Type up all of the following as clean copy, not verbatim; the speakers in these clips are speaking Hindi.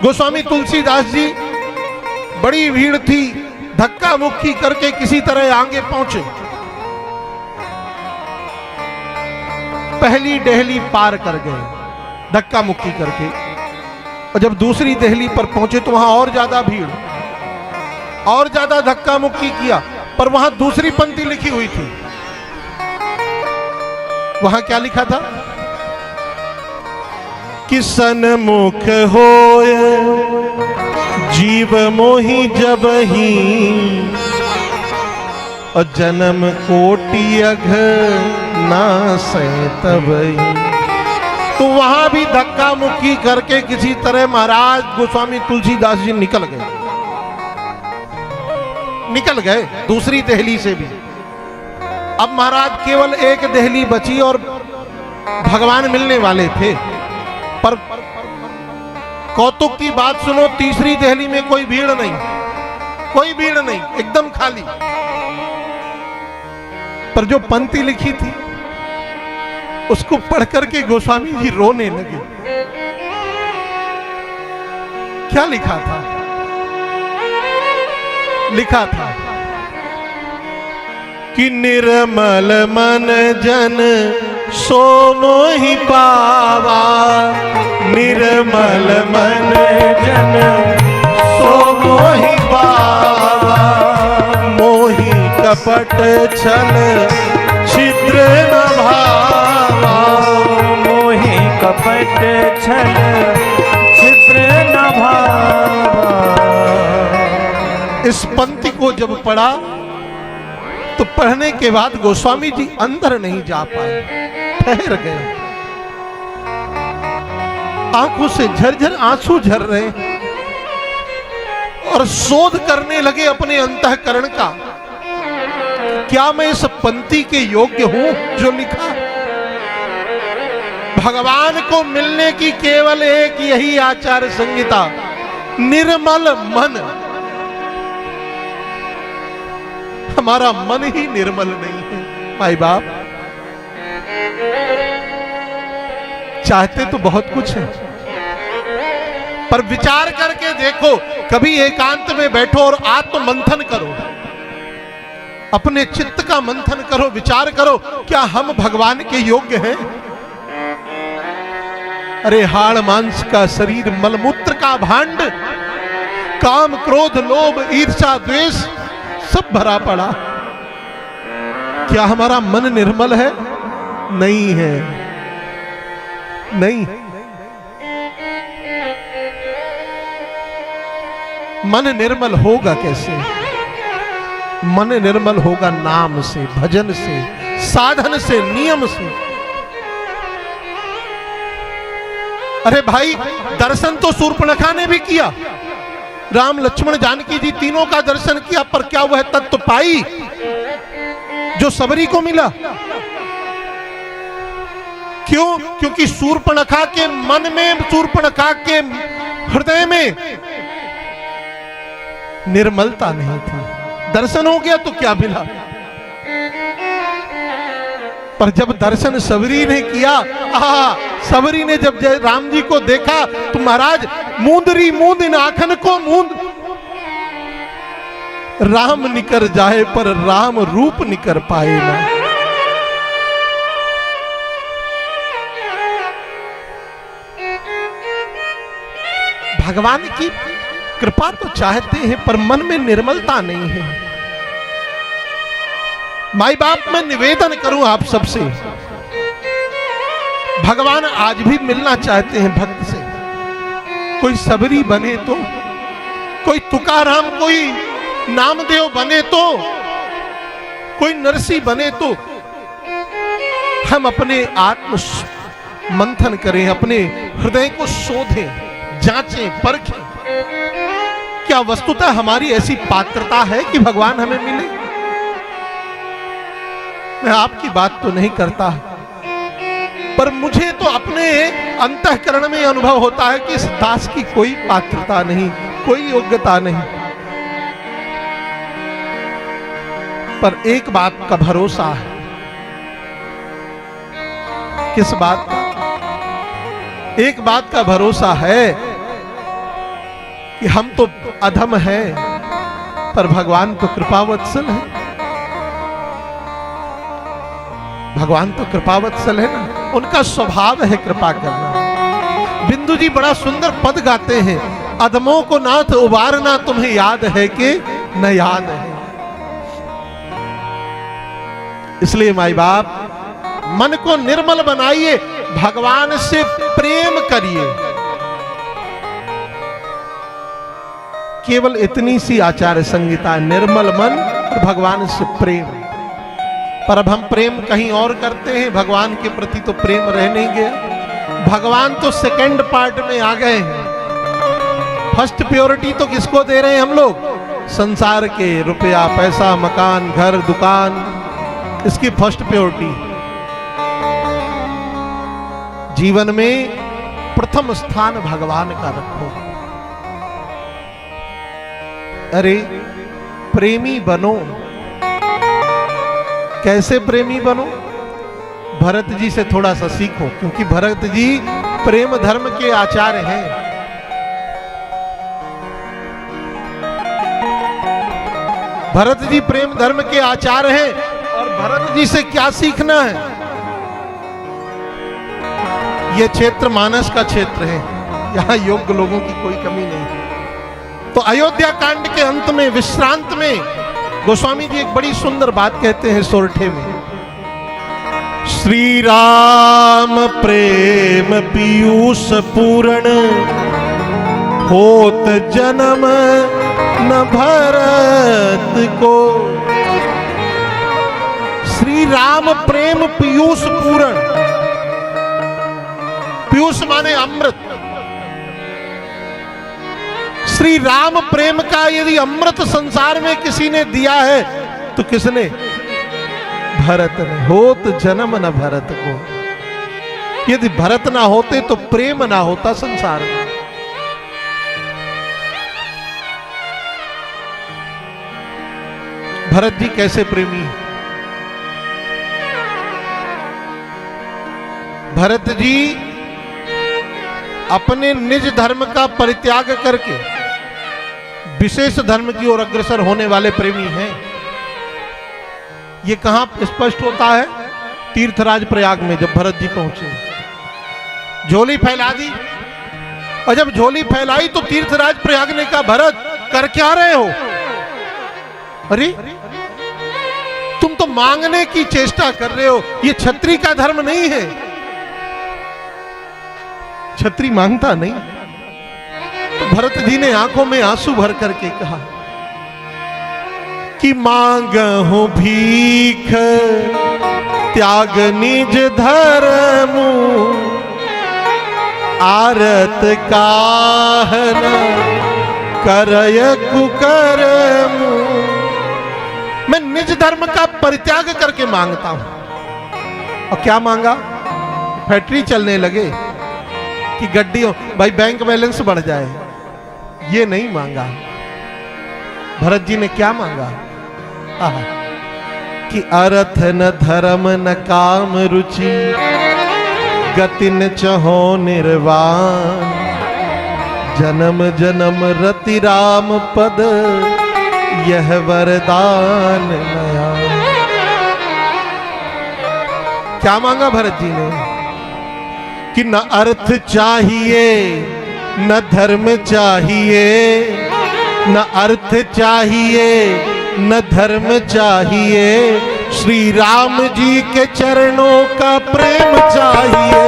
गोस्वामी तुलसीदास जी बड़ी भीड़ थी, धक्का मुक्की करके किसी तरह आगे पहुंचे। पहली देहली पार कर गए धक्का मुक्की करके, और जब दूसरी देहली पर पहुंचे तो वहां और ज्यादा भीड़, और ज्यादा धक्का मुक्की किया, पर वहां दूसरी पंक्ति लिखी हुई थी। वहां क्या लिखा था? कि सन्मुख होय जीव मोहि जब ही, और जन्म कोटि अघ नासै तबहि। तो वहां भी धक्का मुक्की करके किसी तरह महाराज गोस्वामी तुलसीदास जी निकल गए दूसरी देहली से भी। अब महाराज केवल एक देहली बची और भगवान मिलने वाले थे। पर कौतुक की बात सुनो, तीसरी देहली में कोई भीड़ नहीं, कोई भीड़ नहीं, एकदम खाली। पर जो पंक्ति लिखी थी उसको पढ़ करके गोस्वामी जी रोने लगे। क्या लिखा था? लिखा था कि निर्मल मन जन सो मोहि पावा, निर्मल मन जन सो मोहि पावा, मोहि कपट छल छिद्र न भावा, मोहि कपट छल छिद्र न भावा। इस पंक्ति को जब पढ़ा तो पढ़ने के बाद गोस्वामी जी अंदर नहीं जा पाए, ठहर गए। आंखों से झरझर आंसू झर रहे और शोध करने लगे अपने अंतःकरण का। क्या मैं इस पंक्ति के योग्य हूं जो लिखा? भगवान को मिलने की केवल एक यही आचार संहिता, निर्मल मन। हमारा मन ही निर्मल नहीं है। भाई बाप चाहते तो बहुत कुछ है, पर विचार करके देखो, कभी एकांत में बैठो और आत्म मंथन करो, अपने चित्त का मंथन करो, विचार करो, क्या हम भगवान के योग्य हैं? अरे हाड़ मांस का शरीर, मलमूत्र का भांड, काम क्रोध लोभ ईर्ष्या द्वेष सब भरा पड़ा। क्या हमारा मन निर्मल है? नहीं है, नहीं। मन निर्मल होगा कैसे? मन निर्मल होगा नाम से, भजन से, साधन से, नियम से। अरे भाई, दर्शन तो शूर्पणखा ने भी किया, राम लक्ष्मण जानकी जी तीनों का दर्शन किया, पर क्या वह तत्व पाई जो सबरी को मिला? क्यों? क्योंकि शूर्पणखा के मन में, शूर्पणखा के हृदय में निर्मलता नहीं थी। दर्शन हो गया तो क्या मिला? पर जब दर्शन सबरी ने किया, सबरी ने जब राम जी को देखा तो महाराज मूंदरी मूंद इन आंखन को मूंद, राम निकर जाए पर राम रूप निकर पाए ना। भगवान की कृपा तो चाहते हैं पर मन में निर्मलता नहीं है। माई बाप, मैं निवेदन करूं आप सबसे, भगवान आज भी मिलना चाहते हैं भक्त से। कोई सबरी बने तो, कोई तुकाराम, कोई नामदेव बने तो, कोई नरसी बने तो हम अपने आत्म मंथन करें, अपने हृदय को शोधें, जांचें, परखें। क्या वस्तुतः हमारी ऐसी पात्रता है कि भगवान हमें मिले? मैं आपकी बात तो नहीं करता, पर मुझे तो अपने अंतःकरण में अनुभव होता है कि इस दास की कोई पात्रता नहीं, कोई योग्यता नहीं। पर एक बात का भरोसा है। किस बात का? एक बात का भरोसा है कि हम तो अधम हैं, पर भगवान तो कृपावत्सल है। भगवान तो कृपावत्सल है ना, उनका स्वभाव है कृपा करना। बिंदु जी बड़ा सुंदर पद गाते हैं, अधमों को नाथ उबारना तुम्हें याद है कि न याद है। इसलिए माई बाप मन को निर्मल बनाइए, भगवान से प्रेम करिए। केवल इतनी सी आचार्य संहिता, निर्मल मन और भगवान से प्रेम। पर अब हम प्रेम कहीं और करते हैं, भगवान के प्रति तो प्रेम रह नहीं गया। भगवान तो सेकंड पार्ट में आ गए हैं। फर्स्ट प्योरिटी तो किसको दे रहे हैं हम लोग? संसार के, रुपया पैसा मकान घर दुकान, इसकी फर्स्ट प्योरिटी। जीवन में प्रथम स्थान भगवान का रखो। अरे प्रेमी बनो। कैसे प्रेमी बनो? भरत जी से थोड़ा सा सीखो, क्योंकि भरत जी प्रेम धर्म के आचार्य हैं। भरत जी प्रेम धर्म के आचार्य हैं, और भरत जी से क्या सीखना है? यह क्षेत्र मानस का क्षेत्र है, यहां योग्य लोगों की कोई कमी नहीं। तो अयोध्या कांड के अंत में, विश्रांत में, गोस्वामी जी एक बड़ी सुंदर बात कहते हैं सोरठे में। श्री राम प्रेम पीयूष पूर्ण, होत जन्म न भरत को। श्री राम प्रेम पीयूष पूर्ण, पीयूष माने अमृत। श्री राम प्रेम का यदि अमृत संसार में किसी ने दिया है तो किसने? भरत ने। होत जन्म न भरत को। यदि भरत ना होते तो प्रेम ना होता संसार में। भरत जी कैसे प्रेमी? भरत जी अपने निज धर्म का परित्याग करके विशेष धर्म की ओर अग्रसर होने वाले प्रेमी हैं। ये कहां स्पष्ट होता है? तीर्थराज प्रयाग में जब भरत जी पहुंचे, झोली फैला दी, और जब झोली फैलाई तो तीर्थराज प्रयाग ने कहा, भरत कर क्या रहे हो? अरे तुम तो मांगने की चेष्टा कर रहे हो, ये क्षत्रिय का धर्म नहीं है। क्षत्रिय मांगता नहीं। तो भरत जी ने आंखों में आंसू भर करके कहा कि मांगहु भीख त्याग निज धर्म, आरत काहन करय कुकर्म। मैं निज धर्म का परित्याग करके मांगता हूं। और क्या मांगा? फैक्ट्री चलने लगे कि गड्डियों, भाई बैंक बैलेंस बढ़ जाए, ये नहीं मांगा। भरत जी ने क्या मांगा? कि अर्थ न धर्म न काम रुचि, गति न चहो निर्वाण, जन्म जन्म रति राम पद, यह वरदान नया। क्या मांगा भरत जी ने? कि न अर्थ चाहिए न धर्म चाहिए, न अर्थ चाहिए न धर्म चाहिए, श्री राम जी के चरणों का प्रेम चाहिए।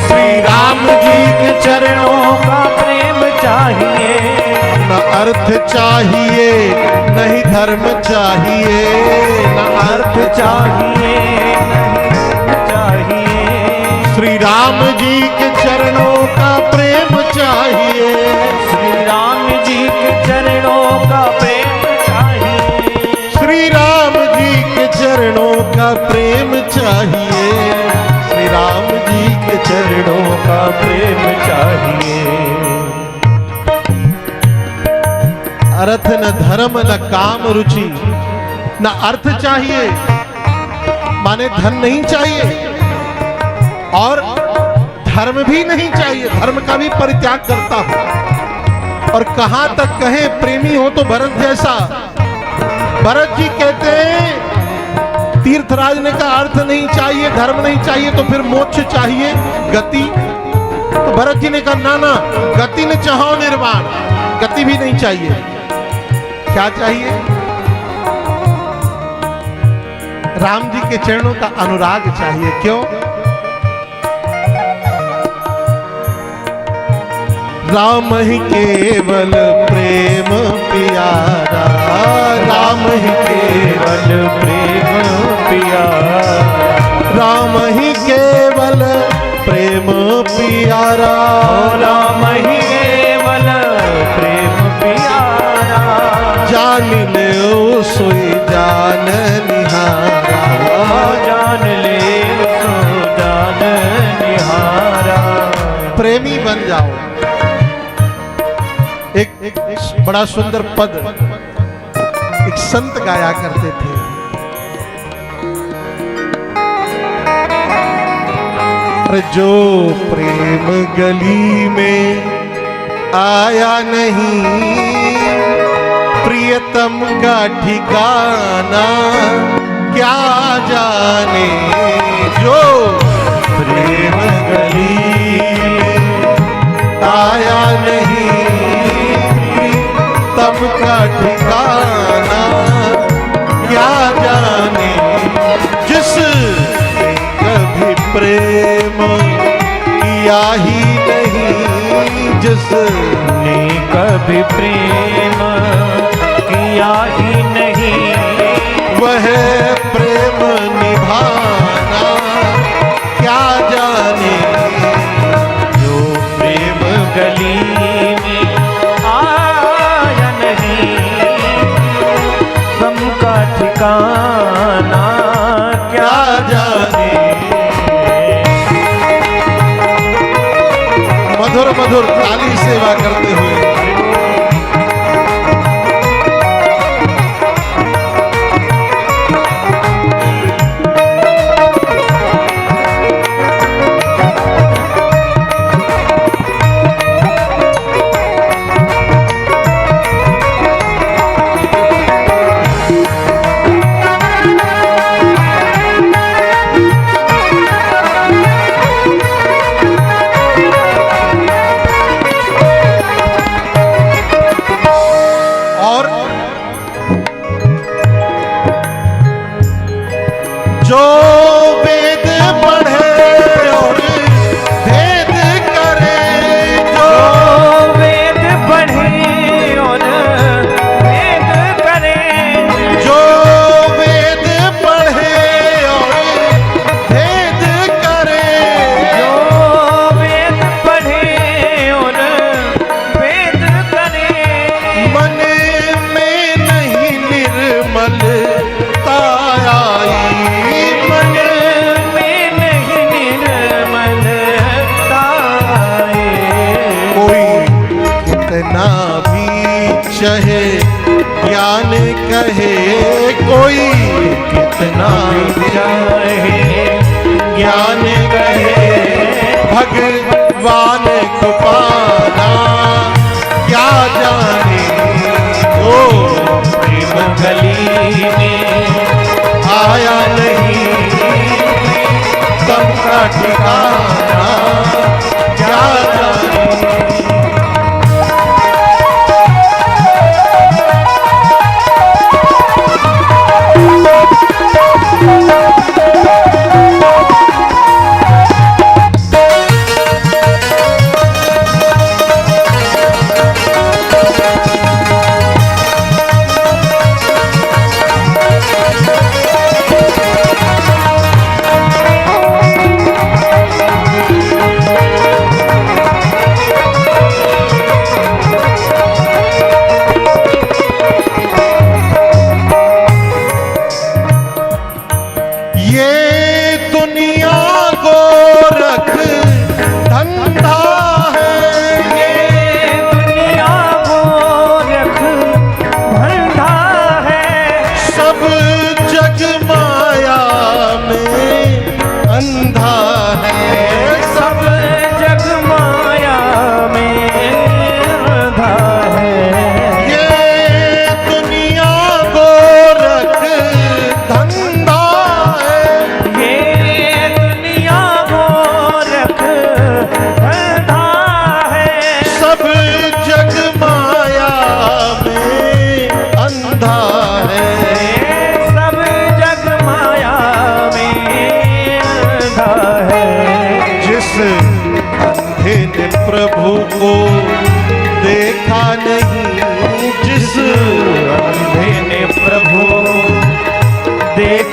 श्री राम जी के चरणों का प्रेम चाहिए। न अर्थ चाहिए नहीं धर्म चाहिए, न अर्थ चाहिए नहीं चाहिए, श्री राम जी के चरणों का प्रेम चाहिए। श्री राम जी के चरणों का प्रेम चाहिए, श्री राम जी के चरणों का प्रेम चाहिए, श्री राम जी के चरणों का प्रेम चाहिए। अर्थ न धर्म न काम रुचि, न अर्थ चाहिए माने धन नहीं चाहिए, और धर्म भी नहीं चाहिए, धर्म का भी परित्याग करता हूं। और कहां तक कहे प्रेमी हो तो भरत जैसा। भरत जी कहते हैं तीर्थराज ने कहा अर्थ नहीं चाहिए, धर्म नहीं चाहिए, तो फिर मोक्ष चाहिए, गति। तो भरत जी ने कहा ना ना, गति न चाहो निर्वाण, गति भी नहीं चाहिए। क्या चाहिए? राम जी के चरणों का अनुराग चाहिए। क्यों? राम ही केवल प्रेम प्यारा, राम ही केवल प्रेम प्यारा, राम ही केवल प्रेम प्यारा, राम ही केवल प्रेम प्यारा। जान ले सोई जान निहारा, जान ले सो जान निहारा। प्रेमी बन जाओ। एक बड़ा सुंदर पद एक संत गाया करते थे। अरे जो प्रेम गली में आया नहीं, प्रियतम का ठिकाना क्या जाने। जो प्रेम गली में आया नहीं, तब का ठिकाना क्या जाने। जिस कभी प्रेम किया ही नहीं, जिसने कभी प्रेम किया ही नहीं, वह प्रेम निभाना क्या जाने। जो प्रेम गली में आया नहीं, गम का ठिकाना क्या जाने। मधुर मधुर ताली सेवा करते हुए जो वेद पढ़े और भेद करे, जो वेद पढ़े और वेद करे, जो वेद पढ़े और भेद करे, जो वेद पढ़े और वेद करे, मन में नहीं निर्मलता आई, मन में नहीं निर्मलता आए। कोई कितना भी चाहे ज्ञान कहे, कोई कितना भी चाहे ज्ञान कहे, भगवान को पाना क्या जाने। ओ प्रेम गली में आया नहीं, तब का ठिकाना क्या जाने।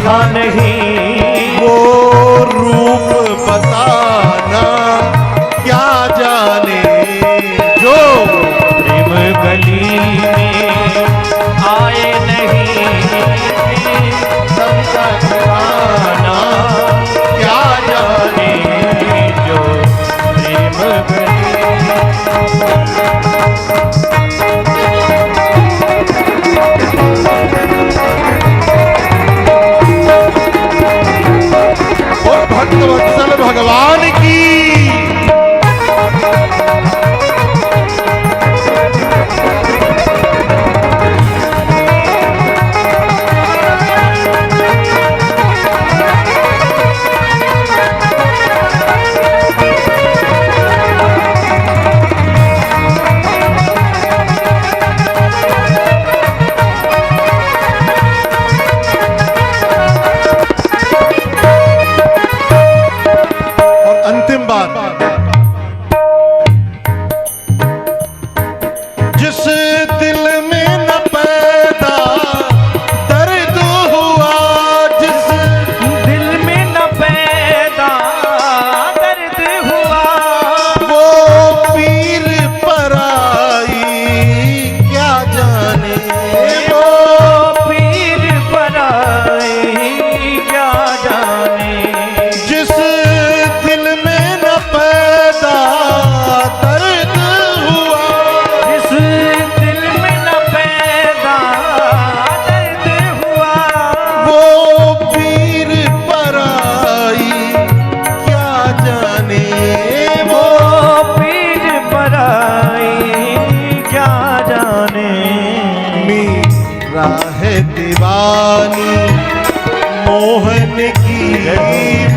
देखा नहीं, वो रूप बताना क्या जाने, जो प्रेम गली में आए नहीं, सबका ठिकाना क्या जाने, जो प्रेम गली। और भक्त वत्सल भगवान की अंतिम बात, जिस दिल में न पैदा दर्द हुआ, जिस दिल में न पैदा दर्द हुआ, वो पीर पर आई क्या जाने, वो पीर पर आई क्या जाने, जिस दिल में न पैदा दर्द हुआ, जिस दिल में न पैदा दर्द हुआ, वो पीर पर आई क्या जाने, वो पीर पर आई क्या जाने। मीरा है दीवानी मोहन की,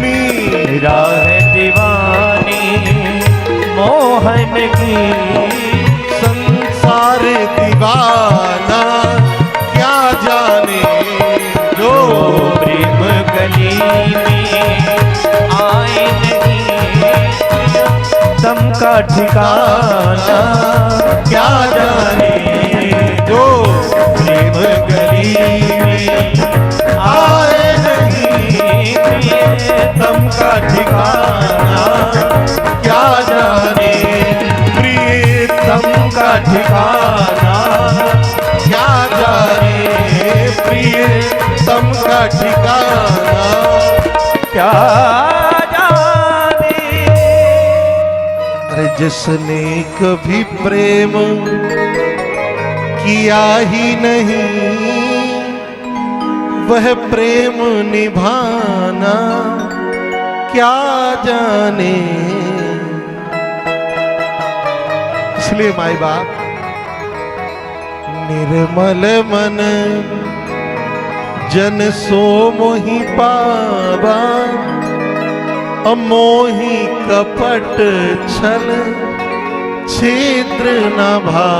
मेरा है दीवानी मोहन की, संसार दीवाना क्या जाने, जो प्रेम गली में आए नहीं, दम का ठिकाना क्या जाने, जो प्रेम गली में आए नहीं, दम का ठिकाना क्या जाने, प्रियतम का ठिकाना क्या जाने, प्रियतम का ठिकाना क्या जाने। अरे जिसने कभी प्रेम किया ही नहीं, वह प्रेम निभाना क्या जाने। इसलिए माई बाप निर्मल मन जन सो मोहि पावा, अमोहि कपट छल छिद्र न भावा।